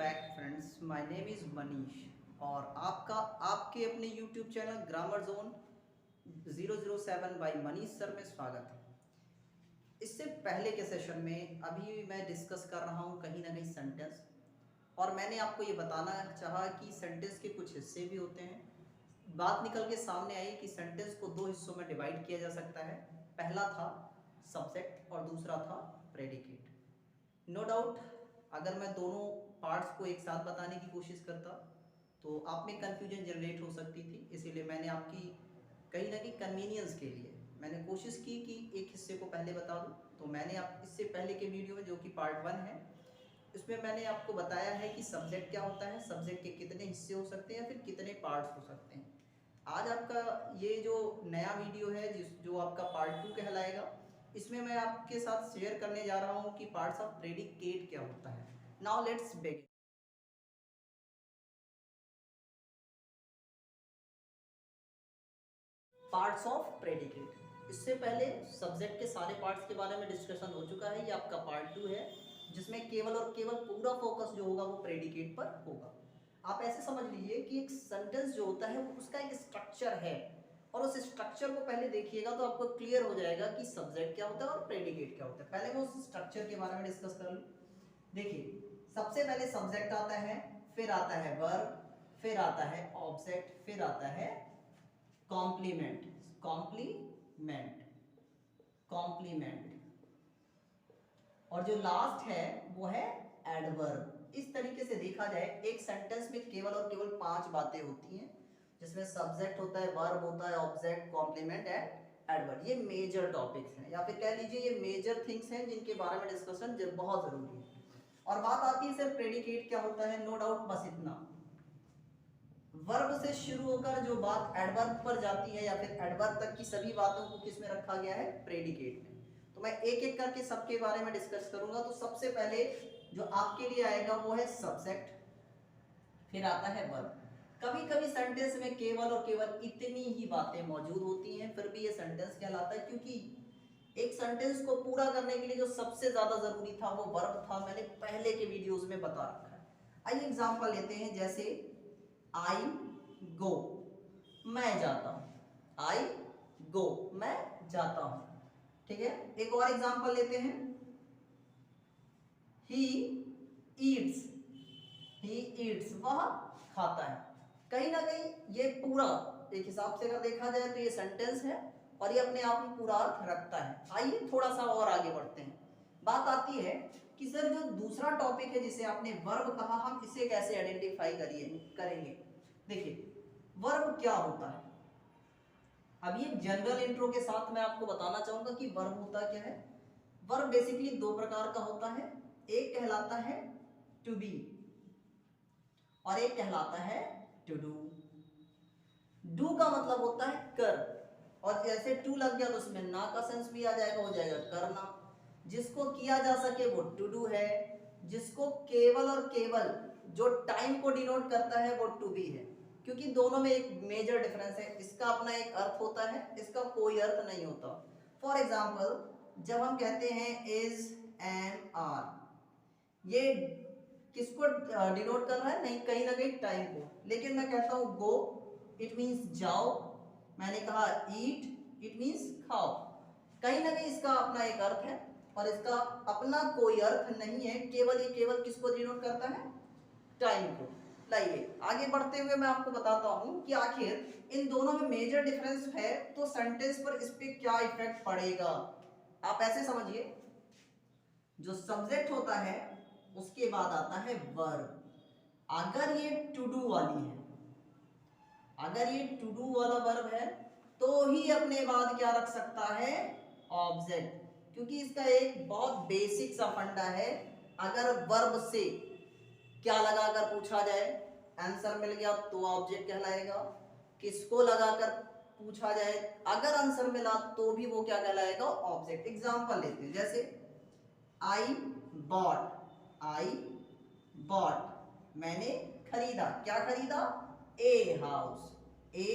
Back friends, my name is Manish और आपके अपने YouTube channel grammar zone 007 by Manish sir में स्वागत है। इससे पहले के सेशन में अभी मैं डिस्कस कर रहा हूँ कहीं ना कहीं सेंटेंस, और मैंने आपको ये बताना चाहा कि सेंटेंस के कुछ हिस्से भी होते हैं। बात निकल के सामने आई कि सेंटेंस को दो हिस्सों में डिवाइड किया जा सकता है। पहला था सब्जेक्ट और दूसरा था प्रेडिकेट। नो डाउट अगर मैं दोनों पार्ट्स को एक साथ बताने की कोशिश करता तो आप में कन्फ्यूजन जनरेट हो सकती थी, इसीलिए मैंने आपकी कहीं ना कहीं कन्वीनियंस के लिए मैंने कोशिश की कि एक हिस्से को पहले बता दूं। तो मैंने आप इससे पहले के वीडियो में, जो कि पार्ट 1 है, इसमें मैंने आपको बताया है कि सब्जेक्ट क्या होता है, सब्जेक्ट के कितने हिस्से हो सकते हैं या फिर कितने पार्ट्स हो सकते हैं। आज आपका ये जो नया वीडियो है जो आपका पार्ट 2 कहलाएगा, इसमें मैं आपके साथ शेयर करने जा रहा हूँ कि पार्ट्स ऑफ प्रेडिकेट क्या होता है। Now let's begin. Parts of predicate. इससे पहले सब्जेक्ट के सारे पार्ट्स के बारे में डिस्कशन हो चुका है। ये आपका पार्ट 2 है, जिसमें केवल और केवल पूरा फोकस जो होगा वो प्रेडिकेट पर होगा। आप ऐसे समझ लीजिए कि एक सेंटेंस जो होता है वो उसका एक स्ट्रक्चर है, और उस स्ट्रक्चर को पहले देखिएगा तो आपको क्लियर हो जाएगा कि सब्जेक्ट क्या होता है और प्रेडिकेट क्या होता है। पहले मैं उस स्ट्रक्चर के बारे में डिस्कस कर लूँ। देखिए, सबसे पहले सब्जेक्ट आता है, फिर आता है वर्ब, फिर आता है ऑब्जेक्ट, फिर आता है कॉम्प्लीमेंट। कॉम्प्लीमेंट कॉम्प्लीमेंट और जो लास्ट है वो है एडवर्ब। इस तरीके से देखा जाए एक सेंटेंस में केवल और केवल 5 बातें होती हैं, जिसमें सब्जेक्ट होता है, वर्ब होता है, ऑब्जेक्ट, कॉम्प्लीमेंट एंड एडवर्ब। ये मेजर टॉपिक्स हैं, या फिर कह लीजिए ये मेजर थिंग्स हैं जिनके बारे में डिस्कशन बहुत जरूरी है। और बात आती है सर प्रेडिकेट क्या होता है। नो डाउट बस इतना, वर्ब से शुरू होकर जो बात एडवर्ब पर जाती है या फिर एडवर्ब तक की सभी बातों को किस में रखा गया है, प्रेडिकेट में। तो मैं एक एक करके सबके बारे में डिस्कस करूंगा। तो सबसे पहले जो आपके लिए आएगा वो है सब्जेक्ट, फिर आता है वर्ब। कभी कभी सेंटेंस में केवल और केवल इतनी ही बातें मौजूद होती हैं, फिर भी ये सेंटेंस कहलाता है, क्योंकि एक सेंटेंस को पूरा करने के लिए जो सबसे ज्यादा जरूरी था वो वर्ब था। मैंने पहले के वीडियोस में बता रखा है। आइए एग्जांपल लेते हैं, जैसे आई गो, मैं जाता हूं। आई गो, मैं जाता हूं। ठीक है, एक और एग्जांपल लेते हैं, ही ईट्स। ही ईट्स, वह खाता है। कहीं ना कहीं ये पूरा एक हिसाब से अगर देखा जाए तो ये सेंटेंस है और ये अपने आप में पूरा अर्थ रखता है। आइए थोड़ा सा और आगे बढ़ते हैं। बात आती है कि सर जो दूसरा टॉपिक है जिसे आपने वर्ब कहा, हम इसे कैसे आइडेंटिफाई करेंगे। देखिए, वर्ब क्या होता है। अभी एक जनरल इंट्रो के साथ मैं आपको बताना चाहूंगा कि वर्ब होता क्या है। वर्ब बेसिकली दो प्रकार का होता है। एक कहलाता है टू बी और एक कहलाता है टू डू। डू का मतलब होता है कर, और जैसे टू लग गया तो उसमें ना का सेंस भी आ जाएगा, हो जाएगा करना। जिसको किया जा सके वो टू डू है, जिसको केवल और केवल जो टाइम को डिनोट करता है वो टू बी है। क्योंकि दोनों में एक मेजर डिफरेंस है। इसका अपना एक अर्थ होता है, इसका कोई अर्थ नहीं होता। फॉर एग्जाम्पल, जब हम कहते हैं इज एम आर, ये किसको डिनोट कर रहा है, नहीं कहीं ना कहीं टाइम को। लेकिन मैं कहता हूं गो, इट मींस जाओ। मैंने कहा ईट, इट मींस खाओ। कहीं ना कहीं इसका अपना एक अर्थ है और इसका अपना कोई अर्थ नहीं है। केवल ये केवल किसको डिनोट करता है, टाइम को। लाइए आगे बढ़ते हुए मैं आपको बताता हूं कि आखिर इन दोनों में मेजर डिफरेंस है तो सेंटेंस पर इस पे क्या इफेक्ट पड़ेगा। आप ऐसे समझिए, जो सब्जेक्ट होता है उसके बाद आता है वर्ब। अगर ये टू डू वाली है, अगर ये टू डू वाला वर्ब है तो ही अपने बाद क्या रख सकता है, ऑब्जेक्ट। क्योंकि इसका एक बहुत बेसिक सा फंडा है। अगर वर्ब से क्या लगाकर पूछा जाए, आंसर मिल गया तो ऑब्जेक्ट कहलाएगा। किसको लगाकर पूछा जाए, अगर आंसर मिला तो भी वो क्या कहलाएगा, ऑब्जेक्ट। एग्जांपल लेते हैं, जैसे आई बॉट, आई बॉट, मैंने खरीदा। क्या खरीदा, ए हाउस, ए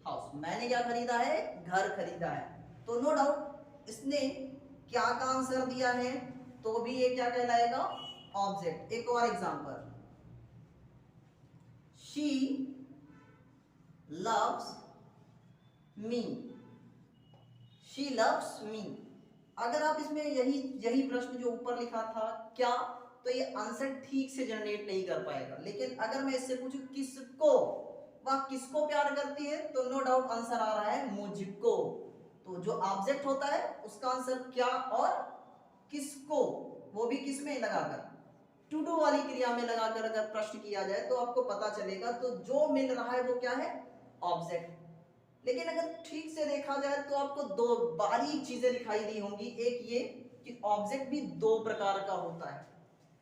हाउस। मैंने क्या खरीदा है, घर खरीदा है। तो नो डाउट इसने क्या का आंसर दिया है, तो भी ये क्या कहलाएगा, ऑब्जेक्ट। एक और example, she loves me, she loves me. अगर आप इसमें यही प्रश्न जो ऊपर लिखा था क्या, तो ये आंसर ठीक से जनरेट नहीं कर पाएगा। लेकिन अगर मैं इससे पूछूं किसको, वह किसको प्यार करती है, तो नो डाउट आंसर आ रहा है मुझको। तो जो ऑब्जेक्ट होता है उसका आंसर क्या और किसको, वो भी किस में लगाकर, टू डू वाली क्रिया में लगाकर अगर प्रश्न किया जाए तो आपको पता चलेगा। तो जो मिल रहा है वो क्या है, ऑब्जेक्ट। लेकिन अगर ठीक से देखा जाए तो आपको दो बारीक चीजें दिखाई दी होंगी। एक ये कि ऑब्जेक्ट भी दो प्रकार का होता है।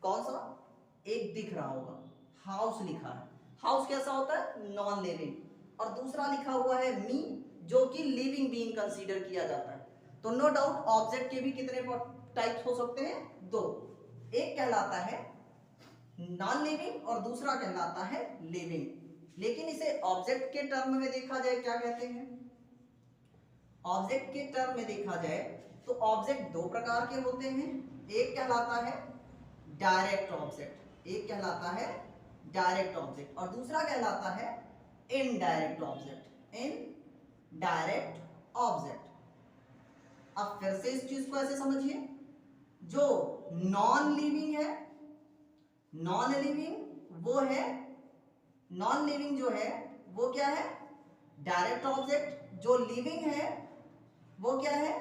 कौन सा, एक दिख रहा होगा, हाउस लिखा है, हाउस कैसा होता है, नॉन लिविंग। और दूसरा लिखा हुआ है मी, जो कि लिविंग बीइंग कंसीडर किया जाता है। तो नो डाउट ऑब्जेक्ट के भी कितने टाइप्स हो सकते हैं, दो। एक कहलाता है नॉन लिविंग और दूसरा कहलाता है लिविंग। लेकिन इसे ऑब्जेक्ट के टर्म में देखा जाए क्या कहते हैं, ऑब्जेक्ट के टर्म में देखा जाए तो ऑब्जेक्ट दो प्रकार के होते हैं। एक कहलाता है डायरेक्ट ऑब्जेक्ट, एक कहलाता है डायरेक्ट ऑब्जेक्ट और दूसरा कहलाता है इनडायरेक्ट ऑब्जेक्ट, इनडायरेक्ट ऑब्जेक्ट। अब फिर से इस चीज को ऐसे समझिए, जो नॉन लिविंग है, नॉन लिविंग वो है, नॉन लिविंग जो है वो क्या है, डायरेक्ट ऑब्जेक्ट। जो लिविंग है वो क्या है,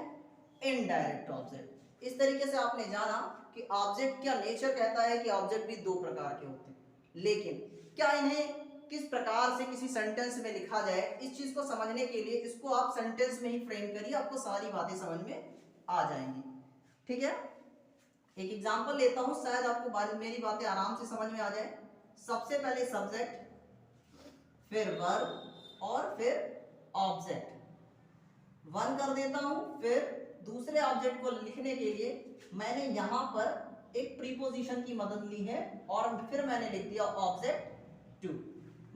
इनडायरेक्ट ऑब्जेक्ट। इस तरीके से आपने जाना कि ऑब्जेक्ट क्या नेचर कहता है कि ऑब्जेक्ट भी दो प्रकार के होते हैं। लेकिन क्या इन्हें किस प्रकार से किसी सेंटेंस में लिखा जाए, इस चीज को समझने के लिए इसको आप सेंटेंस में ही फ्रेम करिए, आपको सारी बातें समझ में आ जाएंगी। ठीक है, एक एग्जांपल लेता हूं, शायद आपको मेरी बातें आराम से समझ में आ जाए। सबसे पहले सब्जेक्ट, फिर वर्ब और फिर ऑब्जेक्ट। वन कर देता हूं, फिर दूसरे ऑब्जेक्ट को लिखने के लिए मैंने यहां पर एक प्रीपोजिशन की मदद ली है और फिर मैंने लिख दिया ऑब्जेक्ट टू।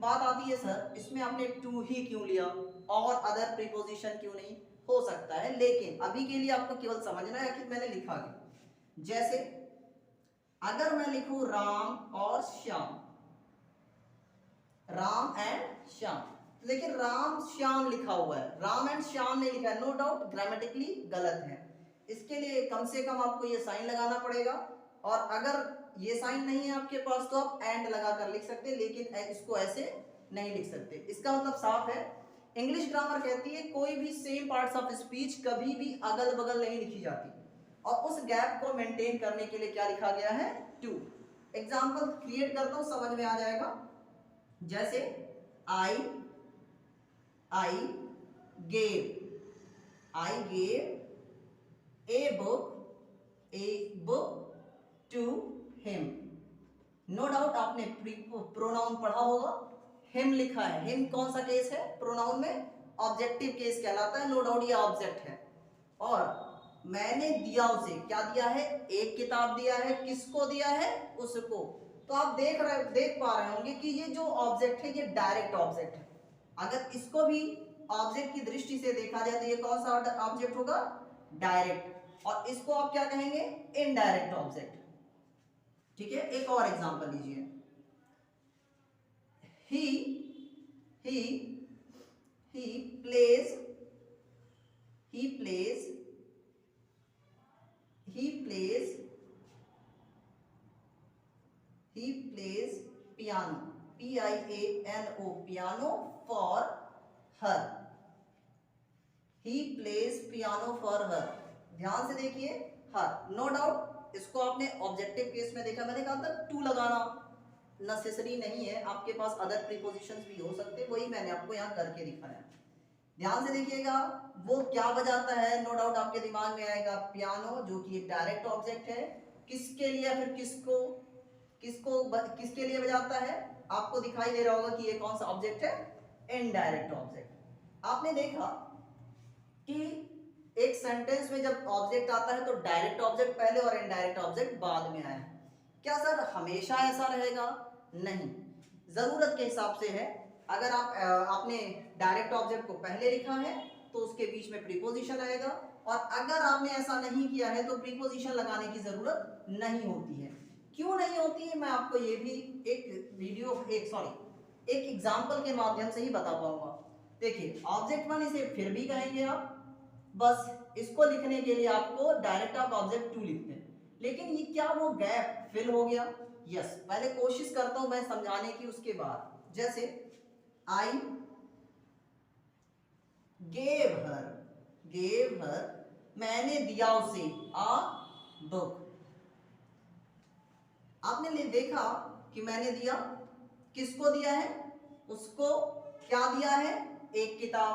बात आती है सर इसमें आपने टू ही क्यों लिया और अदर प्रीपोजिशन क्यों नहीं, हो सकता है, लेकिन अभी के लिए आपको केवल समझना है कि मैंने लिखा है। जैसे अगर मैं लिखूं राम और श्याम, राम एंड श्याम, तो देखिए राम श्याम लिखा हुआ है, राम एंड श्याम नहीं लिखा है, नो डाउट ग्रामेटिकली गलत है। इसके लिए कम से कम आपको ये साइन लगाना पड़ेगा, और अगर ये साइन नहीं है आपके पास तो आप एंड लगाकर लिख सकते हैं, लेकिन इसको ऐसे नहीं लिख सकते। इसका मतलब साफ है, इंग्लिश ग्रामर कहती है कोई भी सेम पार्ट्स ऑफ स्पीच कभी भी अगल बगल नहीं लिखी जाती, और उस गैप को मेंटेन करने के लिए क्या लिखा गया है, टू। एग्जाम्पल क्रिएट करता हूं, समझ में आ जाएगा। जैसे I gave a book to him। No doubt आपने प्रोनाउन पढ़ा होगा, हिम लिखा है, हिम कौन सा केस है, प्रोनाउन में ऑब्जेक्टिव केस कहलाता है, नो डाउट ये ऑब्जेक्ट है। और मैंने दिया उसे, क्या दिया है, एक किताब दिया है, किसको दिया है, उसको। तो आप देख पा रहे होंगे कि ये जो ऑब्जेक्ट है ये डायरेक्ट ऑब्जेक्ट है। अगर इसको भी ऑब्जेक्ट की दृष्टि से देखा जाए तो ये कौन सा ऑब्जेक्ट होगा, डायरेक्ट, और इसको आप क्या कहेंगे, इनडायरेक्ट ऑब्जेक्ट। ठीक है, एक और एग्जांपल लीजिए, he plays piano, piano, piano for her, he plays piano for her। ध्यान से देखिए, हर, नो डाउट इसको आपने ऑब्जेक्टिव केस में देखा, मैंने कहा था टू लगाना नेसेसरी नहीं है, आपके पास अदर प्रीपोजिशंस भी हो सकते हैं, वही मैंने आपको यहाँ करके दिखाया। ध्यान से देखिएगा, वो क्या बजाता है, नो डाउट आपके दिमाग में आएगा पियानो, जो कि एक डायरेक्ट ऑब्जेक्ट है। किसके लिए, फिर किसके लिए बजाता है, आपको दिखाई दे रहा होगा कि ये कौन सा ऑब्जेक्ट है, इनडायरेक्ट ऑब्जेक्ट। आपने देखा कि एक सेंटेंस में जब ऑब्जेक्ट आता है तो डायरेक्ट ऑब्जेक्ट पहले और इनडायरेक्ट ऑब्जेक्ट बाद में आया। क्या सर हमेशा ऐसा रहेगा, नहीं, जरूरत के हिसाब से है। अगर आपने डायरेक्ट ऑब्जेक्ट को पहले लिखा है तो उसके बीच में प्रीपोजिशन आएगा, और अगर आपने ऐसा नहीं किया है तो प्रीपोजिशन लगाने की जरूरत नहीं होती है। क्यों नहीं होती है, मैं आपको ये भी एक एक एग्जाम्पल के माध्यम से ही बता पाऊंगा। देखिए ऑब्जेक्ट वन इसे फिर भी कहेंगे आप, बस इसको लिखने के लिए आपको डायरेक्ट आप ऑब्जेक्ट टू लिखते हैं। लेकिन ये क्या वो गैप फिल हो गया? यस। पहले कोशिश करता हूं मैं समझाने की, उसके बाद जैसे आई गेव हर मैंने दिया उसे आ बुक। आपने देखा कि मैंने दिया, किसको दिया है? उसको। क्या दिया है? एक किताब।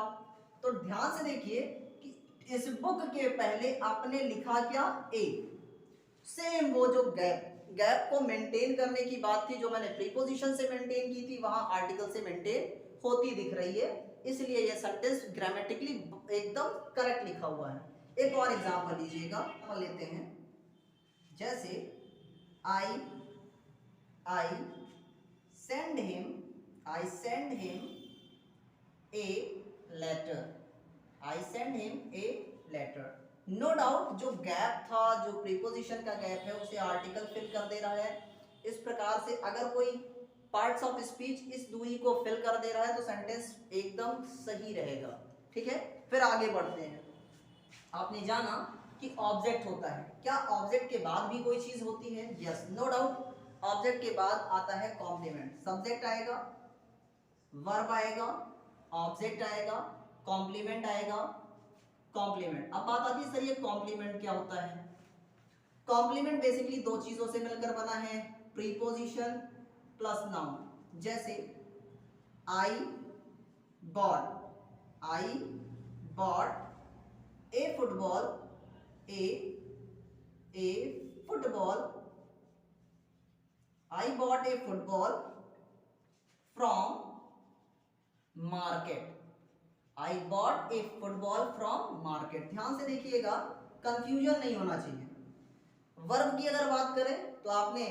तो ध्यान से देखिए कि इस बुक के पहले आपने लिखा क्या? ए। सेम वो जो गैप को मेंटेन करने की बात थी, जो मैंने प्रीपोजिशन से मेंटेन की थी, वहां आर्टिकल से मेंटेन होती दिख रही है, इसलिए ये सेंटेंस ग्रामेटिकली एकदम करेक्ट लिखा हुआ है। एक और एग्जांपल लीजिएगा, हम लेते हैं जैसे I send him a letter. I send him a letter. No doubt जो गैप था, जो प्रीपोजिशन का गैप है, उसे आर्टिकल फिल कर दे रहा है। इस प्रकार से अगर कोई पार्ट्स ऑफ स्पीच इस दूरी को फिल कर दे रहा है तो सेंटेंस एकदम सही रहेगा। ठीक है, फिर आगे बढ़ते हैं। आपने जाना कि ऑब्जेक्ट होता है, क्या ऑब्जेक्ट के बाद भी कोई चीज होती है? Yes, no doubt. ऑब्जेक्ट के बाद आता है कॉम्प्लीमेंट। सब्जेक्ट आएगा, वर्ब आएगा, ऑब्जेक्ट आएगा, कॉम्प्लीमेंट आएगा, कॉम्प्लीमेंट। अब बात आती है सर ये कॉम्प्लीमेंट क्या होता है? कॉम्प्लीमेंट बेसिकली दो चीजों से मिलकर बना है, प्रीपोजिशन प्लस नाउन। जैसे I bought a football, a football. I bought a football from market. I bought a football from market. ध्यान से देखिएगा, कंफ्यूजन नहीं होना चाहिए। वर्ब की अगर बात करें तो आपने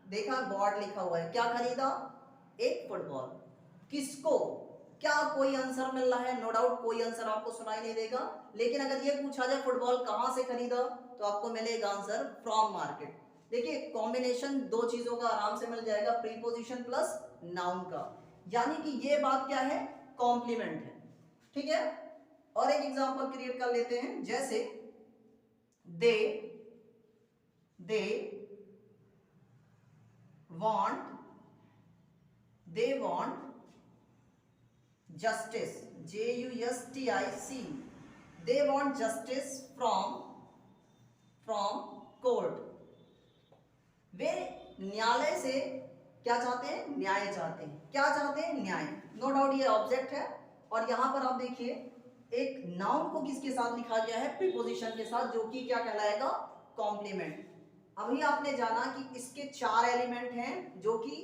देखा बॉट लिखा हुआ है, क्या खरीदा? एक फुटबॉल। किसको? क्या कोई आंसर मिल रहा है? नो डाउट कोई आंसर आपको सुनाई नहीं देगा। लेकिन अगर ये पूछा जाए फुटबॉल कहां से खरीदा, तो आपको मिलेगा आंसर फ्रॉम मार्केट। देखिए कॉम्बिनेशन दो चीजों का आराम से मिल जाएगा, प्रीपोजिशन प्लस नाउन का, यानी कि ये बात क्या है? कॉम्प्लीमेंट है। ठीक है, और एक एग्जांपल क्रिएट कर लेते हैं, जैसे दे want justice, JUSTIC, they want justice from court। वे न्यायालय से क्या चाहते हैं? न्याय चाहते हैं। क्या चाहते हैं? न्याय। नो डाउट ये ऑब्जेक्ट है, और यहां पर आप देखिए एक नाउन को किसके साथ लिखा गया है? प्रीपोजिशन के साथ, जो कि क्या कहलाएगा? कॉम्प्लीमेंट। अभी आपने जाना कि इसके चार एलिमेंट हैं, जो कि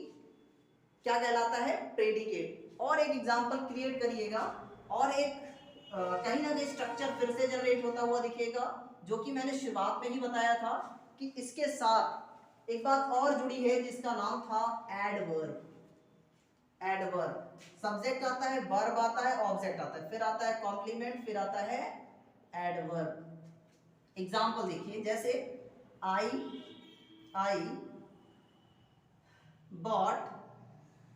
क्या कहलाता है? प्रेडिकेट। और एक एग्जांपल क्रिएट करिएगा, और एक कहीं ना कहीं स्ट्रक्चर फिर से जनरेट होता हुआ दिखेगा, जो कि मैंने शुरुआत में ही बताया था कि इसके साथ एक बात और जुड़ी है, जिसका नाम था एडवर्ब। सब्जेक्ट आता है, वर्ब आता है, ऑब्जेक्ट आता है, फिर आता है कॉम्प्लीमेंट, फिर आता है एडवर्ब। एग्जांपल देखिए, जैसे I bot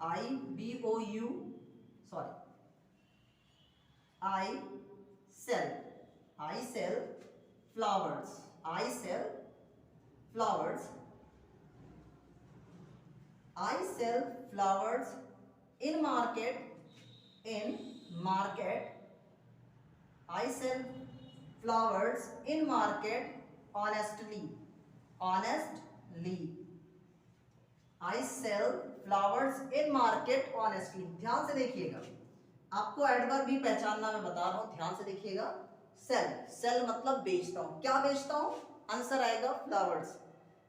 I sell flowers in market I sell flowers in market honestly I sell flowers in market honestly। ध्यान से देखिएगा, आपको एडवर्ब भी पहचानना मैं बता रहा हूं, ध्यान से देखिएगा। सेल मतलब बेचता हूं। क्या बेचता हूं? आंसर आएगा फ्लावर्स।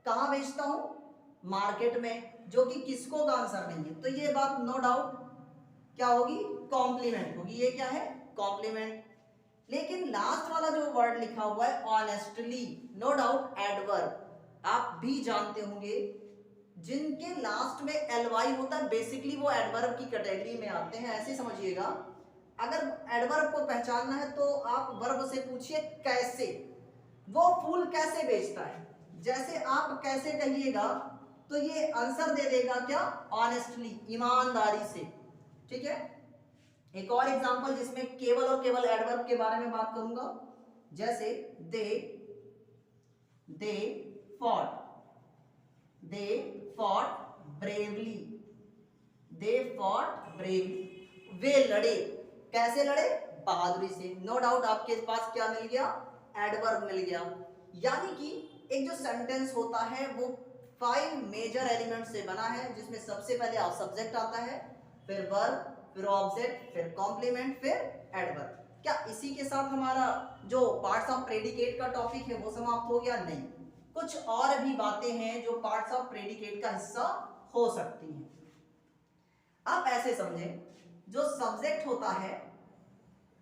कहां बेचता हूं? मार्केट में, जो कि किसको का आंसर नहीं है। तो ये बात नो डाउट क्या होगी? कॉम्प्लीमेंट होगी। ये क्या है? कॉम्प्लीमेंट। लेकिन लास्ट वाला जो वर्ड लिखा हुआ है ऑनेस्टली, नो डाउट एडवर्ब। आप भी जानते होंगे जिनके लास्ट में एलवाई होता है, बेसिकली वो एडवर्ब की कैटेगरी में आते हैं। ऐसे समझिएगा, अगर एडवर्ब को पहचानना है तो आप वर्ब से पूछिए कैसे, वो फूल कैसे बेचता है। जैसे आप कैसे कहिएगा तो ये आंसर दे देगा क्या, ऑनेस्टली, ईमानदारी से। ठीक है, एक और एग्जांपल जिसमें केवल और केवल एडवर्ब के बारे में बात करूंगा, जैसे they fought bravely, they fought bravely, वे लड़े, कैसे लड़े, बहादुरी से। नो डाउट आपके पास क्या मिल गया, एडवर्ब मिल गया। यानी कि एक जो सेंटेंस होता है वो 5 मेजर एलिमेंट से बना है, जिसमें सबसे पहले सब्जेक्ट आता है, फिर वर्ब, फिर ऑब्जेक्ट, फिर कॉम्प्लीमेंट, फिर एडवर्ब। क्या इसी के साथ हमारा जो पार्ट्स ऑफ प्रेडिकेट का टॉपिक है वो समाप्त हो गया? नहीं, कुछ और भी बातें हैं जो पार्ट्स ऑफ प्रेडिकेट का हिस्सा हो सकती हैं। आप ऐसे समझें, जो सब्जेक्ट होता है,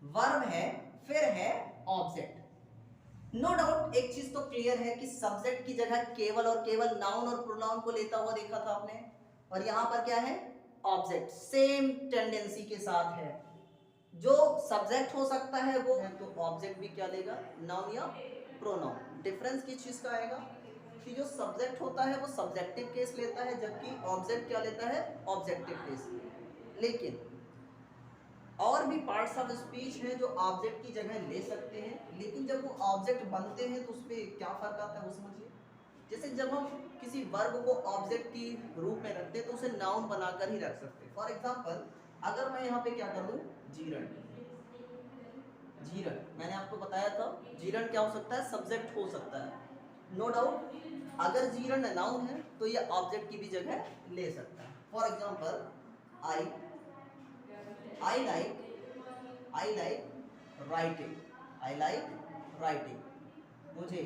वर्ब है, फिर है ऑब्जेक्ट। नो डाउट एक चीज तो क्लियर है कि सब्जेक्ट की जगह केवल और केवल नाउन और प्रोनाउन को लेता हुआ देखा था आपने, और यहां पर क्या है, ऑब्जेक्ट। सेम टेंडेंसी के साथ है, जो सब्जेक्ट हो सकता है वो है, तो ऑब्जेक्ट भी क्या लेगा, नाउन या प्रोनाउन। डिफरेंस किस चीज का आएगा कि जो सब्जेक्ट होता है वो सब्जेक्टिव केस लेता है, जबकि ऑब्जेक्ट क्या लेता है, ऑब्जेक्टिव केस। लेकिन और भी पार्ट्स ऑफ स्पीच हैं जो ऑब्जेक्ट की जगह ले सकते हैं, लेकिन जब वो ऑब्जेक्ट बनते हैं तो उसमें क्या फर्क आता है वो समझिए। जैसे जब हम किसी वर्ब को ऑब्जेक्ट की रूप में रखते हैं तो उसे नाउन बनाकर ही रख सकते हैं। फॉर एग्जांपल, अगर मैं यहाँ पे क्या कर दूं, जीरण, जीरण मैंने आपको बताया था, जीरण क्या हो सकता है, सब्जेक्ट हो सकता है। नो डाउट अगर जीरण नाउन है तो ये ऑब्जेक्ट की भी जगह ले सकता है। For example, I like writing, I like writing, मुझे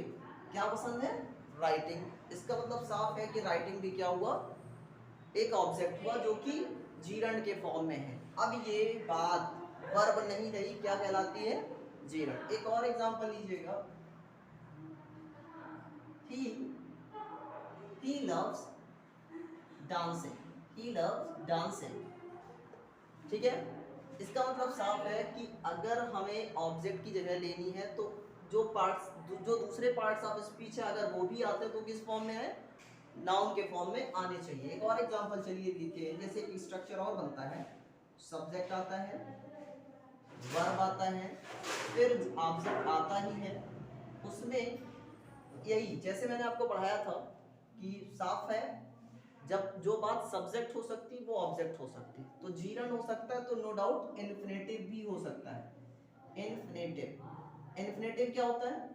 क्या पसंद है, राइटिंग। इसका मतलब साफ है कि राइटिंग भी क्या हुआ, एक ऑब्जेक्ट हुआ जो कि जीरण के फॉर्म में है। अब ये बात वर्ब नहीं रही, क्या कहलाती है, जीरण। एक और एग्जांपल लीजिएगा, he loves dancing, he loves dancing। ठीक है, इसका मतलब साफ है कि अगर हमें ऑब्जेक्ट की जगह लेनी है तो जो पार्ट्स, जो दूसरे पार्ट्स ऑफ स्पीच है, अगर वो भी आते हैं तो किस फॉर्म में है, नाउन के फॉर्म में आने चाहिए। एक और एग्जांपल चलिए देखिए, जैसे एक स्ट्रक्चर और बनता है, सब्जेक्ट आता है, वर्ब आता है, फिर ऑब्जेक्ट आता ही है। उसमें यही जैसे मैंने आपको पढ़ाया था कि साफ है, जब जो बात सब्जेक्ट हो सकती है वो ऑब्जेक्ट हो सकती है। तो जीरण हो सकता है तो नो डाउट इन्फिनेटिव भी हो सकता है। इन्फिनेटिव, इन्फिनेटिव क्या होता है,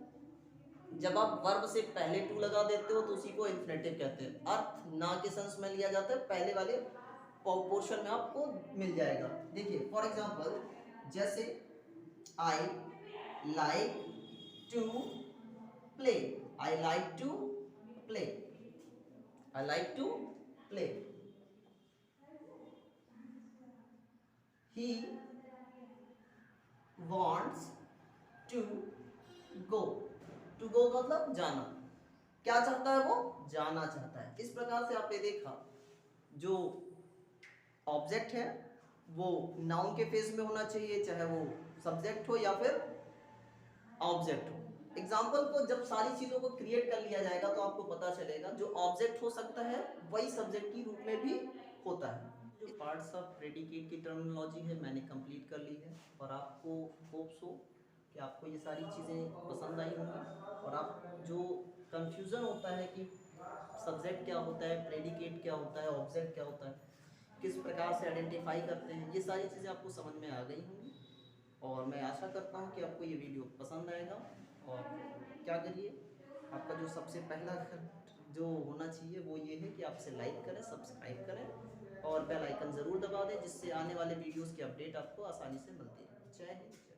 जब आप वर्ब से पहले टू लगा देते हो तो उसी को इन्फिनेटिव कहते हैं। अर्थ ना के सेंस में लिया जाता है, पहले वाले पोर्शन में आपको मिल जाएगा। देखिए फॉर एग्जांपल, जैसे I like to play, I like to play, I like to play. He wants to go, to go का मतलब जाना, क्या चाहता है वो, जाना चाहता है। इस प्रकार से आपने देखा जो ऑब्जेक्ट है वो नाउन के फेज में होना चाहिए, चाहे वो सब्जेक्ट हो या फिर ऑब्जेक्ट हो। एग्जाम्पल को जब सारी चीजों को क्रिएट कर लिया जाएगा तो आपको पता चलेगा जो ऑब्जेक्ट हो सकता है वही सब्जेक्ट की रूप में भी होता है। जो पार्ट्स ऑफ प्रेडिकेट की टर्मिनोलॉजी है मैंने कंप्लीट कर ली है, और आपको होप्स हो कि आपको ये सारी चीज़ें पसंद आई होंगी, और आप जो कंफ्यूजन होता है कि सब्जेक्ट क्या होता है, प्रेडिकेट क्या होता है, ऑब्जेक्ट क्या होता है, किस प्रकार से आइडेंटिफाई करते हैं, ये सारी चीज़ें आपको समझ में आ गई होंगी। और मैं आशा करता हूँ कि आपको ये वीडियो पसंद आएगा। और क्या करिए, आपका जो सबसे पहला जो होना चाहिए वो ये है कि आपसे लाइक करें, सब्सक्राइब करें और बेल आइकन ज़रूर दबा दें, जिससे आने वाले वीडियोस की अपडेट आपको आसानी से मिलती है। जय हिंद।